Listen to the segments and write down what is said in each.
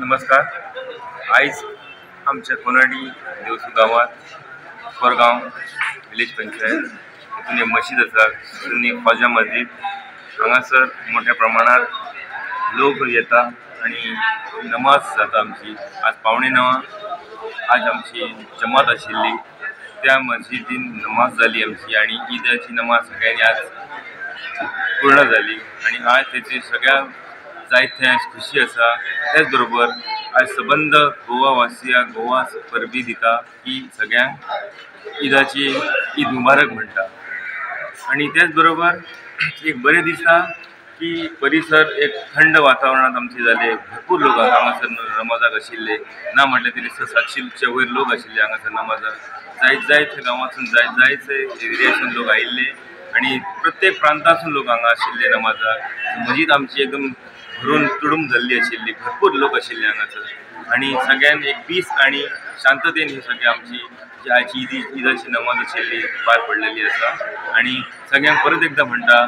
नमस्कार। आयज आमच्या कोनाडी देवसू गावात कोरगांव विलेज पंचायत हितून एक मशीद आसा, हितून एक ख्वाजा मस्जिद। हांगासर मोठ्या प्रमाणात लोक येता आणि नमाज जाता आमची। आज 8:45 आज आमची जमात आशिल्ली, त्या मस्जिदीन नमाज जाली आमची आणि ईदाची नमाज सगळ्यांनी आज पूर्ण जाली आणि आज तेची सगळ्या जायते खुशी आसा। त्याच बरोबर आज सबंद गोवावासियांक गोवा परबी दिता की सगळ्यांक ईदाची ईद मुबारक म्हणटा। आणि त्याच बरोबर एक बरें दिसता की परिसर एक थंड वातावरणात आमचे जाले। भरपूर लोक हांगासर नमाजाक आशिल्ले, ना म्हटल्यार तरी 700च्या वयर लोक आशिल्ले हांगासर नमाजाक। जायते गांवांतसून जायते एरियासून लोक आयिल्ले आणि प्रत्येक प्रांतासून लोक हांगा आशिल्ले नमाजाक। मस्जिद आमची एकदम भरून तुडूंब जाल्ली आशिल्ली, भरपूर लोक आशिल्ले हांगासर आणि सगळ्यांक एक पीस आणि शांततेन ही सगळी आमची जी आयची ईदाची नमाज आशिल्ली पार पडलेली आसा। आणि सगळ्यांक परत एकदां म्हणटा,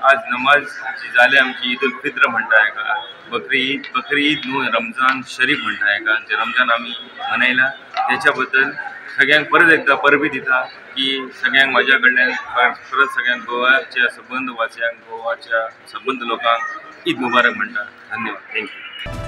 आज नमाज जी जाली आमची ईद उल फित्र म्हणटा हेका, बकरी ईद न्हू, रमजान शरीफ म्हणटा हेका, जे रमजान आमी मनयला। त्याच्या बद्दल सगळ्यांक परत एकदां परबी दिता की सगळ्यांक म्हाज्या कडल्यान परत सगळ्यांक गोव्याच्या सबंद वासियांक, गोवाच्या सबंद लोकांक ईद मुबारक म्हणटा। धन्यवाद, थँक्यू।